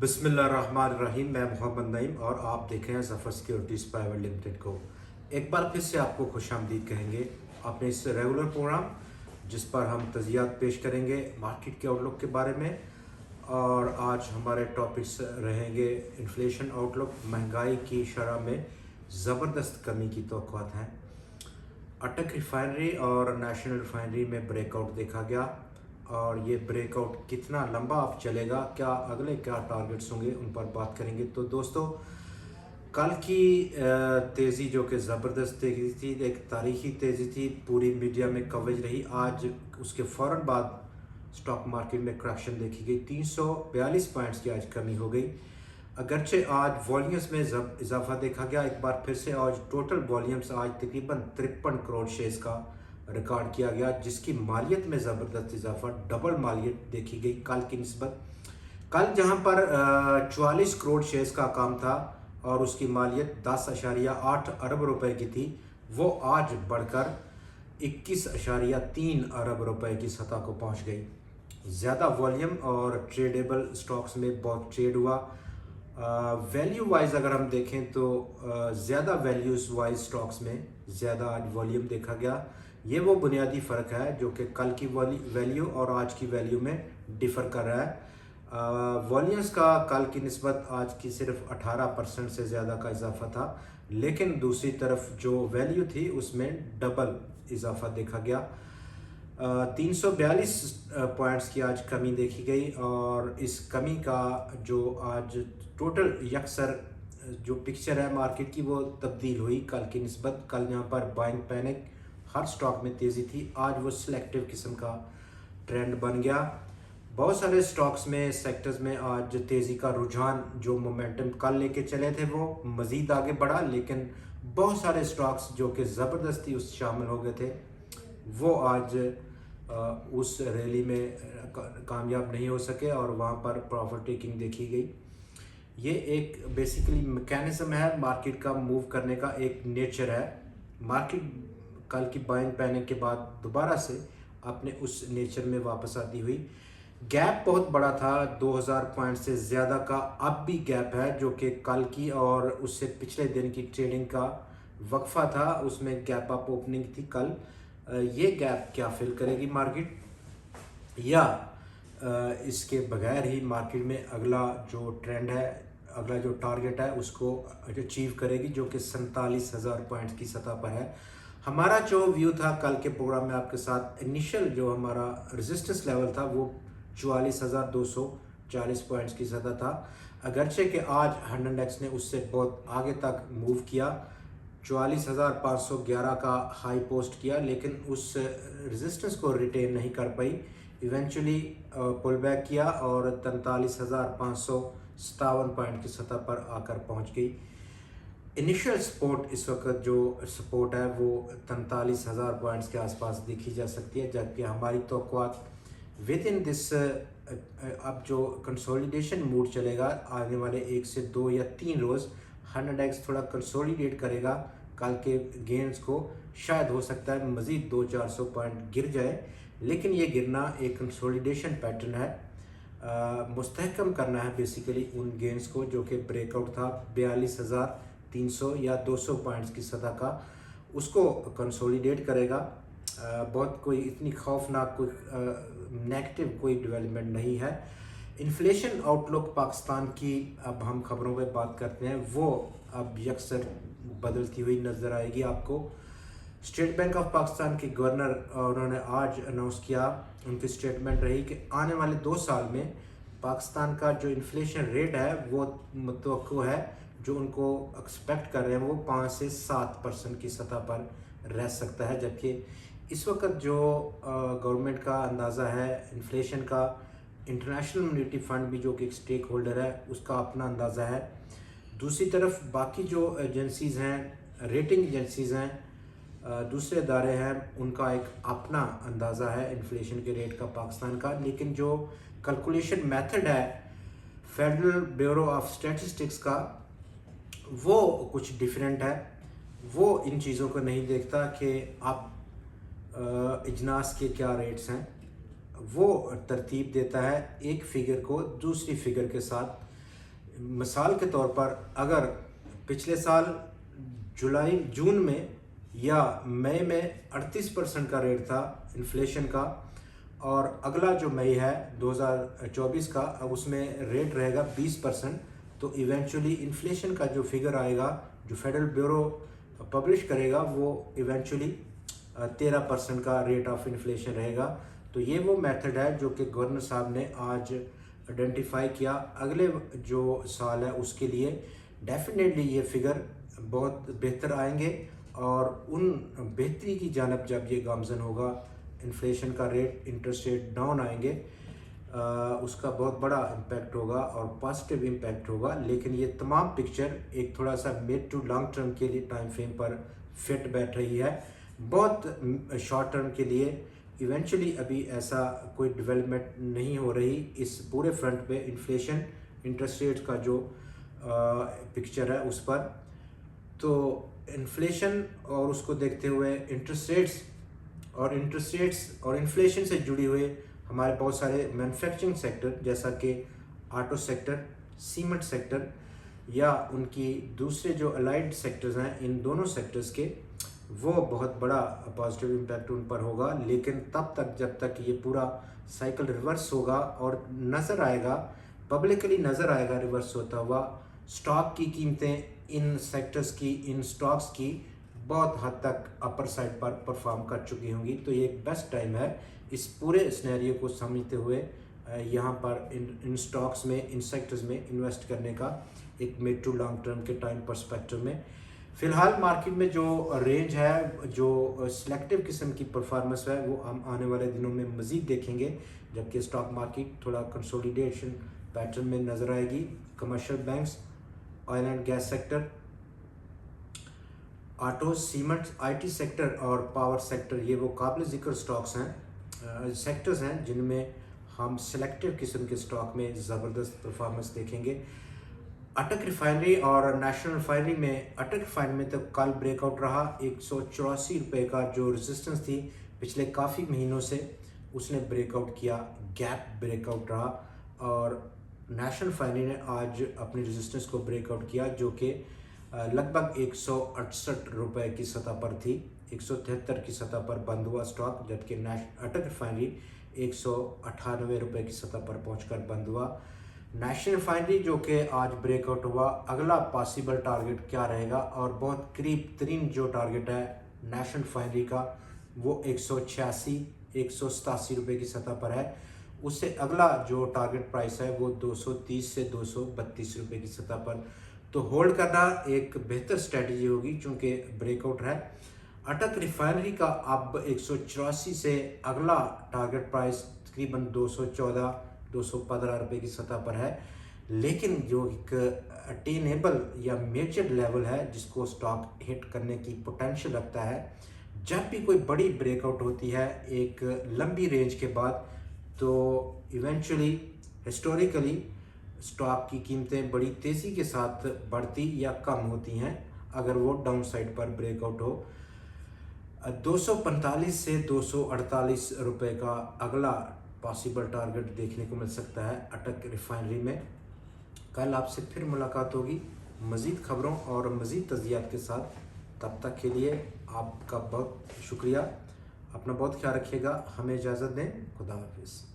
बिस्मिल्लाहिर्रहमानिर्रहीम। मैं मोहम्मद नईम और आप देख रहे हैं ज़फ़र सिक्योरिटीज़ प्राइवेट लिमिटेड को। एक बार फिर से आपको खुशामदीद कहेंगे अपने इस रेगुलर प्रोग्राम जिस पर हम तज़ियात पेश करेंगे मार्केट के आउटलुक के बारे में। और आज हमारे टॉपिक्स रहेंगे इन्फ्लेशन आउटलुक, महंगाई की शरह में ज़बरदस्त कमी की तौक़्क़ात हैं, अटक रिफाइनरी और नेशनल रिफाइनरी में ब्रेकआउट देखा गया और ये ब्रेकआउट कितना लंबा अब चलेगा, क्या अगले क्या टारगेट्स होंगे, उन पर बात करेंगे। तो दोस्तों, कल की तेज़ी जो कि ज़बरदस्त तेज़ी थी, एक तारीखी तेज़ी थी, पूरी मीडिया में कवरेज रही। आज उसके फ़ौरन बाद स्टॉक मार्केट में करैक्शन देखी गई, 342 पॉइंट्स की आज कमी हो गई। अगरचे आज वॉल्यूम्स में इजाफा देखा गया, एक बार फिर से आज टोटल वॉल्यूम्स आज तकरीबन 53 करोड़ शेयर्स का रिकॉर्ड किया गया, जिसकी मालियत में ज़बरदस्त इजाफा, डबल मालियत देखी गई कल की निस्बत। कल जहां पर 44 करोड़ शेयर्स का काम था और उसकी मालियत 10.8 अरब रुपए की थी, वो आज बढ़कर 21.3 अरब रुपए की सतह को पहुंच गई। ज़्यादा वॉल्यूम और ट्रेडेबल स्टॉक्स में बहुत ट्रेड हुआ। वैल्यू वाइज अगर हम देखें तो ज़्यादा वैल्यूज़ वाइज स्टॉक्स में ज़्यादा आज वॉल्यूम देखा गया। ये वो बुनियादी फ़र्क है जो कि कल की वैल्यू और आज की वैल्यू में डिफ़र कर रहा है। वॉल्यूम्स का कल की निस्बत आज की सिर्फ 18% से ज़्यादा का इजाफा था, लेकिन दूसरी तरफ जो वैल्यू थी उसमें डबल इजाफा देखा गया। 342 पॉइंट्स की आज कमी देखी गई और इस कमी का जो आज टोटल यकसर जो पिक्चर है मार्केट की वो तब्दील हुई कल की निस्बत। कल यहाँ पर बाइंग पैनिक, हर स्टॉक में तेज़ी थी, आज वो सिलेक्टिव किस्म का ट्रेंड बन गया। बहुत सारे स्टॉक्स में, सेक्टर्स में आज तेज़ी का रुझान, जो मोमेंटम कल लेके चले थे वो मज़ीद आगे बढ़ा, लेकिन बहुत सारे स्टॉक्स जो कि ज़बरदस्ती उस शामिल हो गए थे वो आज उस रैली में कामयाब नहीं हो सके और वहाँ पर प्रॉफिट टेकिंग देखी गई। ये एक बेसिकली मैकेनिज़्म है मार्केट का मूव करने का, एक नेचर है। मार्केट कल की बाइंग पैनिक के बाद दोबारा से अपने उस नेचर में वापस आती हुई। गैप बहुत बड़ा था, 2000 पॉइंट से ज़्यादा का अब भी गैप है, जो कि कल की और उससे पिछले दिन की ट्रेडिंग का वक्फा था, उसमें गैप अप ओपनिंग थी कल। ये गैप क्या फिल करेगी मार्केट, या इसके बगैर ही मार्केट में अगला जो ट्रेंड है, अगला जो टारगेट है उसको अचीव करेगी, जो कि 47,000 पॉइंट्स की सतह पर है। हमारा जो व्यू था कल के प्रोग्राम में आपके साथ, इनिशियल जो हमारा रेजिस्टेंस लेवल था वो 44,240 पॉइंट्स की सतह था। अगरचे कि आज इंडेक्स ने उससे बहुत आगे तक मूव किया, 44,511 का हाई पोस्ट किया, लेकिन उस रेजिस्टेंस को रिटेन नहीं कर पाई, इवेंचुअली पुल बैक किया और 43,557 पॉइंट की सतह पर आकर पहुंच गई। इनिशियल सपोर्ट इस वक्त जो सपोर्ट है वो 43,000 पॉइंट्स के आसपास देखी जा सकती है, जबकि हमारी तवक्कुआत विद इन दिस अब जो कंसोलिडेशन मूड चलेगा आने वाले 1 से 2 या 3 रोज़, इंडेक्स थोड़ा कंसोलिडेट करेगा कल के गेंस को। शायद हो सकता है मज़ीद 200-400 पॉइंट गिर जाए, लेकिन ये गिरना एक कंसोलिडेशन पैटर्न है। मुस्तहकम करना है बेसिकली उन गेंस को जो कि ब्रेकआउट था 42,300 या 200 पॉइंट्स की सतह का, उसको कंसोलिडेट करेगा। बहुत कोई इतनी खौफनाक कोई नेगेटिव कोई डेवलपमेंट नहीं है। इन्फ्लेशन आउटलुक पाकिस्तान की अब हम खबरों पे बात करते हैं, वो अब यकसर बदलती हुई नज़र आएगी आपको। स्टेट बैंक ऑफ पाकिस्तान के गवर्नर, उन्होंने आज अनाउंस किया, उनकी स्टेटमेंट रही कि आने वाले 2 साल में पाकिस्तान का जो इन्फ्लेशन रेट है वो मुतवक्को है, जो उनको एक्सपेक्ट कर रहे हैं वो 5 से 7% की सतह पर रह सकता है। जबकि इस वक्त जो गवर्नमेंट का अंदाज़ा है इन्फ्लेशन का, इंटरनेशनल मॉनेटरी फंड भी जो कि एक स्टेक होल्डर है उसका अपना अंदाज़ा है। दूसरी तरफ बाकी जो एजेंसीज़ हैं, रेटिंग एजेंसीज़ हैं, दूसरे इदारे हैं, उनका एक अपना अंदाज़ा है इन्फ्लेशन के रेट का पाकिस्तान का। लेकिन जो कैलकुलेशन मेथड है फेडरल ब्यूरो ऑफ स्टैटिस्टिक्स का, वो कुछ डिफरेंट है। वो इन चीज़ों को नहीं देखता कि आप इजनास के क्या रेट्स हैं, वो तरतीब देता है एक फ़िगर को दूसरी फ़िगर के साथ मिसाल के तौर पर अगर पिछले साल जून में या मई में 38% का रेट था इन्फ्लेशन का, और अगला जो मई है 2024 का, अब उसमें रेट रहेगा 20%, तो इवेंचुअली इन्फ्लेशन का जो फिगर आएगा, जो फेडरल ब्यूरो पब्लिश करेगा, वो इवेंचुअली 13% का रेट ऑफ इन्फ्लेशन रहेगा। तो ये वो मेथड है जो कि गवर्नर साहब ने आज आइडेंटिफाई किया। अगले जो साल है उसके लिए डेफिनेटली ये फिगर बहुत बेहतर आएंगे, और उन बेहतरी की जानब जब ये गामजन होगा, इन्फ्लेशन का रेट, इंटरेस्ट रेट डाउन आएंगे, उसका बहुत बड़ा इम्पैक्ट होगा और पॉजिटिव इम्पैक्ट होगा। लेकिन ये तमाम पिक्चर एक थोड़ा सा मिड टू लॉन्ग टर्म के लिए टाइम फ्रेम पर फिट बैठ रही है। बहुत शॉर्ट टर्म के लिए इवेंचुअली अभी ऐसा कोई डेवलपमेंट नहीं हो रही इस पूरे फ्रंट पे, इन्फ्लेशन, इंटरेस्ट रेट का जो पिक्चर है उस पर। तो इन्फ्लेशन और उसको देखते हुए इंटरेस्ट रेट्स और इन्फ्लेशन से जुड़ी हुए हमारे बहुत सारे मैन्युफैक्चरिंग सेक्टर, जैसा कि ऑटो सेक्टर, सीमेंट सेक्टर, या उनकी दूसरे जो अलाइड सेक्टर्स हैं, इन दोनों सेक्टर्स के वो बहुत बड़ा पॉजिटिव इम्पैक्ट उन पर होगा। लेकिन तब तक जब तक ये पूरा साइकिल रिवर्स होगा और नज़र आएगा, पब्लिकली नज़र आएगा रिवर्स होता हुआ, स्टॉक की कीमतें इन सेक्टर्स की, इन स्टॉक्स की बहुत हद तक अपर साइड पर परफॉर्म कर चुकी होंगी। तो ये एक बेस्ट टाइम है इस पूरे सिनेरियो को समझते हुए यहाँ पर इन स्टॉक्स में, इन सेक्टर्स में इन्वेस्ट करने का, एक मिड टू लॉन्ग टर्म के टाइम पर्सपेक्टिव में। फ़िलहाल मार्केट में जो रेंज है, जो सिलेक्टिव किस्म की परफॉर्मेंस है, वो हम आने वाले दिनों में मज़ीद देखेंगे, जबकि स्टॉक मार्केट थोड़ा कंसोलिडेशन पैटर्न में नज़र आएगी। Commercial banks, oil and gas sector, auto, cement, IT sector और पावर सेक्टर, ये वो काबिल ज़िक्र स्टॉक्स हैं, सेक्टर्स हैं जिनमें हम सिलेक्टिव किस्म के स्टॉक में ज़बरदस्त परफॉर्मेंस देखेंगे। अटक रिफाइनरी और नेशनल रिफाइनरी में, अटक रिफाइनरी में तो कल ब्रेकआउट रहा, 184 रुपये का जो रेजिस्टेंस थी पिछले काफ़ी महीनों से, उसने ब्रेकआउट किया, गैप ब्रेकआउट रहा। और नेशनल रिफाइनरी ने आज अपनी रेजिस्टेंस को ब्रेकआउट किया, जो कि लगभग 168 रुपये की सतह पर थी, 173 की सतह पर बंद हुआ स्टॉक, जबकि अटक रिफाइनरी 198 रुपये की सतह पर पहुंचकर बंद हुआ। नेशनल रिफाइनरी जो कि आज ब्रेकआउट हुआ, अगला पॉसिबल टारगेट क्या रहेगा, और बहुत करीब तरीन जो टारगेट है नेशनल रिफाइनरी का, वो 187 रुपये की सतह पर है। उससे अगला जो टारगेट प्राइस है वो 230 से 232 रुपये की सतह पर। तो होल्ड करना एक बेहतर स्ट्रेटजी होगी, चूँकि ब्रेकआउट है। अटक रिफाइनरी का अब 184 से अगला टारगेट प्राइस तकरीबन 214-215 रुपये की सतह पर है। लेकिन जो एक अटेनेबल या मेजर लेवल है जिसको स्टॉक हिट करने की पोटेंशियल रखता है, जब भी कोई बड़ी ब्रेकआउट होती है एक लंबी रेंज के बाद, तो इवेंचुअली हिस्टोरिकली स्टॉक की कीमतें बड़ी तेज़ी के साथ बढ़ती या कम होती हैं अगर वो डाउन साइड पर ब्रेकआउट हो। 245 से 248 रुपये का अगला पॉसिबल टारगेट देखने को मिल सकता है अटक रिफाइनरी में। कल आपसे फिर मुलाकात होगी मज़ीद खबरों और मज़ीद तज़कियात के साथ। तब तक के लिए आपका बहुत शुक्रिया। अपना बहुत ख्याल रखिएगा। हमें इजाज़त दें। खुदा हाफिज़।